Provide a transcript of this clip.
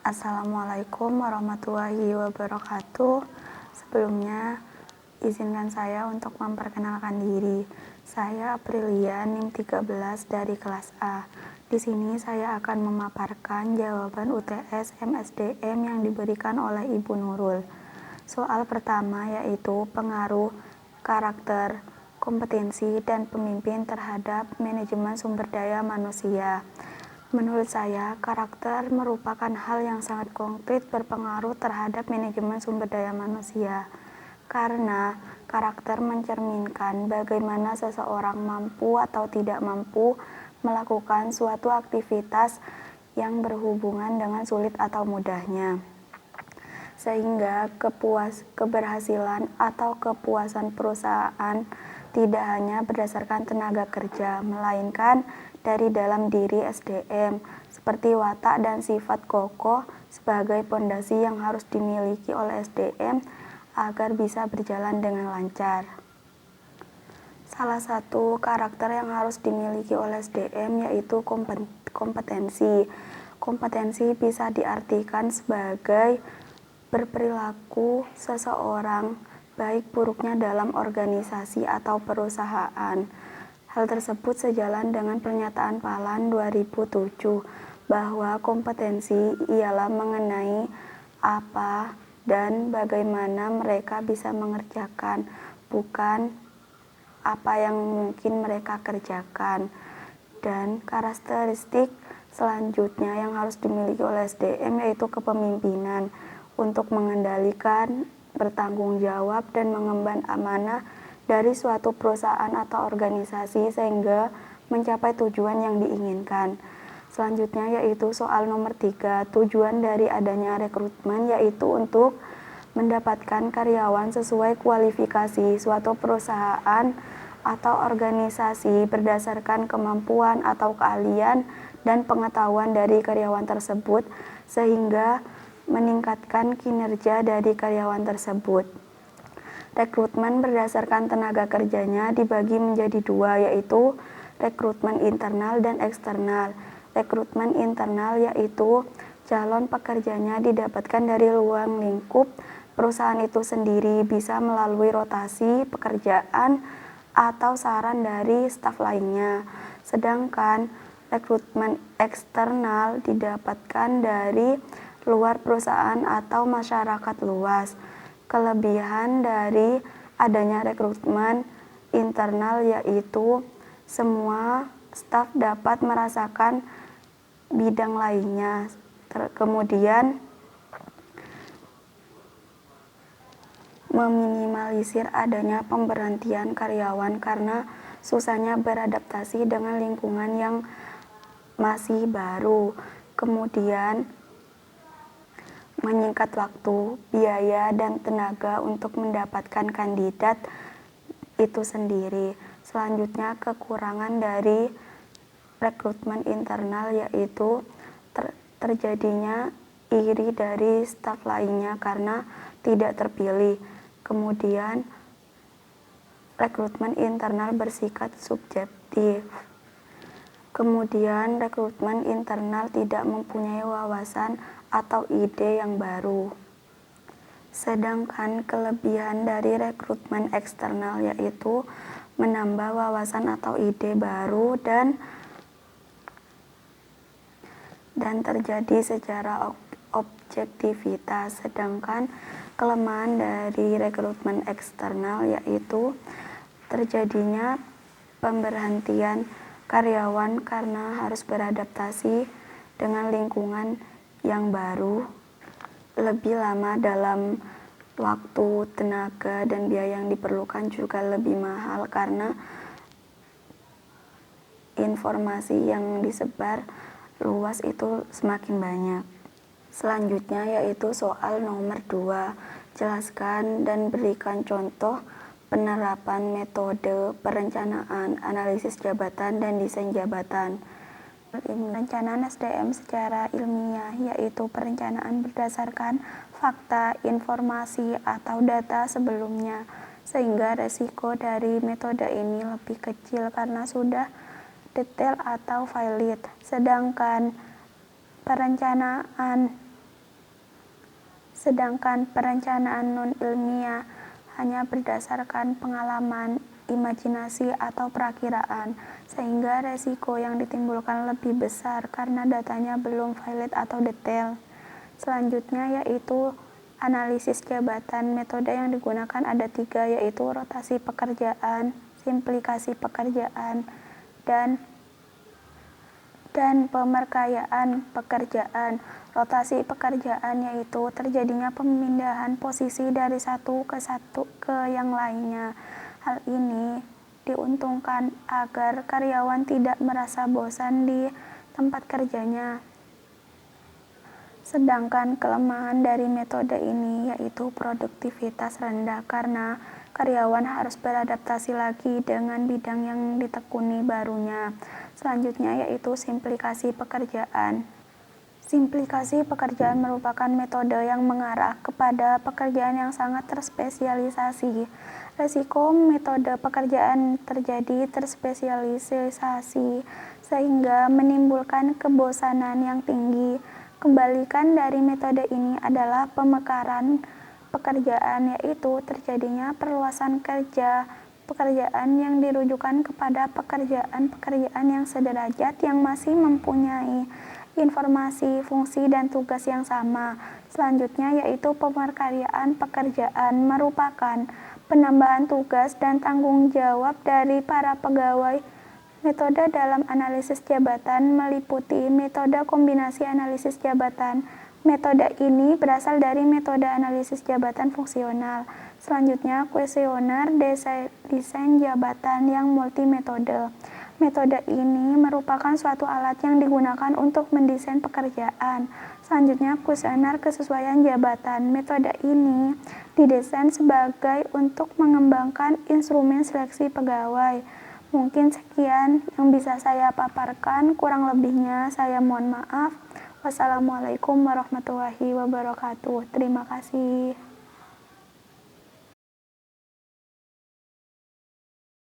Assalamualaikum warahmatullahi wabarakatuh. Sebelumnya, izinkan saya untuk memperkenalkan diri. Saya Aprilia, NIM 13 dari kelas A. Di sini saya akan memaparkan jawaban UTS MSDM yang diberikan oleh Ibu Nurul. Soal pertama yaitu pengaruh karakter, kompetensi, dan pemimpin terhadap manajemen sumber daya manusia. Menurut saya, karakter merupakan hal yang sangat konkret berpengaruh terhadap manajemen sumber daya manusia. Karena karakter mencerminkan bagaimana seseorang mampu atau tidak mampu melakukan suatu aktivitas yang berhubungan dengan sulit atau mudahnya. Sehingga keberhasilan atau kepuasan perusahaan tidak hanya berdasarkan tenaga kerja, melainkan dari dalam diri SDM, seperti watak dan sifat kokoh sebagai pondasi yang harus dimiliki oleh SDM agar bisa berjalan dengan lancar. Salah satu karakter yang harus dimiliki oleh SDM yaitu kompetensi. Kompetensi bisa diartikan sebagai berperilaku seseorang baik buruknya dalam organisasi atau perusahaan. Hal tersebut sejalan dengan pernyataan Palan 2007 bahwa kompetensi ialah mengenai apa dan bagaimana mereka bisa mengerjakan, bukan apa yang mungkin mereka kerjakan. Dan karakteristik selanjutnya yang harus dimiliki oleh SDM yaitu kepemimpinan untuk mengendalikan, bertanggung jawab, dan mengemban amanah dari suatu perusahaan atau organisasi sehingga mencapai tujuan yang diinginkan. Selanjutnya yaitu soal nomor 3, tujuan dari adanya rekrutmen yaitu untuk mendapatkan karyawan sesuai kualifikasi suatu perusahaan atau organisasi berdasarkan kemampuan atau keahlian dan pengetahuan dari karyawan tersebut sehingga meningkatkan kinerja dari karyawan tersebut. Rekrutmen berdasarkan tenaga kerjanya dibagi menjadi dua, yaitu rekrutmen internal dan eksternal. Rekrutmen internal yaitu calon pekerjanya didapatkan dari ruang lingkup perusahaan itu sendiri, bisa melalui rotasi pekerjaan atau saran dari staf lainnya. Sedangkan rekrutmen eksternal didapatkan dari luar perusahaan atau masyarakat luas. Kelebihan dari adanya rekrutmen internal yaitu semua staf dapat merasakan bidang lainnya. Kemudian meminimalisir adanya pemberhentian karyawan karena susahnya beradaptasi dengan lingkungan yang masih baru. Kemudian menyingkat waktu, biaya, dan tenaga untuk mendapatkan kandidat itu sendiri. Selanjutnya, kekurangan dari rekrutmen internal yaitu terjadinya iri dari staf lainnya karena tidak terpilih. Kemudian, rekrutmen internal bersifat subjektif. Kemudian, rekrutmen internal tidak mempunyai wawasan atau ide yang baru. Sedangkan kelebihan dari rekrutmen eksternal yaitu menambah wawasan atau ide baru dan terjadi secara objektivitas. Sedangkan kelemahan dari rekrutmen eksternal yaitu terjadinya pemberhentian karyawan karena harus beradaptasi dengan lingkungan yang baru, lebih lama dalam waktu, tenaga, dan biaya yang diperlukan juga lebih mahal karena informasi yang disebar luas itu semakin banyak. Selanjutnya yaitu soal nomor 2, jelaskan dan berikan contoh penerapan metode perencanaan, analisis jabatan, dan desain jabatan. Perencanaan SDM secara ilmiah yaitu perencanaan berdasarkan fakta, informasi, atau data sebelumnya, sehingga resiko dari metode ini lebih kecil karena sudah detail atau valid. Sedangkan perencanaan Sedangkan perencanaan non-ilmiah hanya berdasarkan pengalaman, imajinasi, atau perakiraan, sehingga resiko yang ditimbulkan lebih besar karena datanya belum valid atau detail. Selanjutnya yaitu analisis jabatan. Metode yang digunakan ada 3, yaitu rotasi pekerjaan, simplikasi pekerjaan, dan pemerkayaan pekerjaan. Rotasi pekerjaan yaitu terjadinya pemindahan posisi dari satu ke yang lainnya. Hal ini diuntungkan agar karyawan tidak merasa bosan di tempat kerjanya. Sedangkan kelemahan dari metode ini yaitu produktivitas rendah karena karyawan harus beradaptasi lagi dengan bidang yang ditekuni barunya. Selanjutnya yaitu simplikasi pekerjaan. Simplikasi pekerjaan merupakan metode yang mengarah kepada pekerjaan yang sangat terspesialisasi. Resiko metode pekerjaan terjadi terspesialisasi sehingga menimbulkan kebosanan yang tinggi. Kebalikan dari metode ini adalah pemekaran pekerjaan, yaitu terjadinya perluasan pekerjaan yang dirujukan kepada pekerjaan-pekerjaan yang sederajat yang masih mempunyai informasi, fungsi, dan tugas yang sama. Selanjutnya yaitu pemerkayaan pekerjaan merupakan penambahan tugas dan tanggung jawab dari para pegawai. Metode dalam analisis jabatan meliputi metode kombinasi analisis jabatan. Metode ini berasal dari metode analisis jabatan fungsional. Selanjutnya, kuesioner desain jabatan yang multimetode. Metode ini merupakan suatu alat yang digunakan untuk mendesain pekerjaan. Selanjutnya, kuesioner kesesuaian jabatan. Metode ini didesain sebagai untuk mengembangkan instrumen seleksi pegawai. Mungkin sekian yang bisa saya paparkan, kurang lebihnya saya mohon maaf. Wassalamualaikum warahmatullahi wabarakatuh. Terima kasih.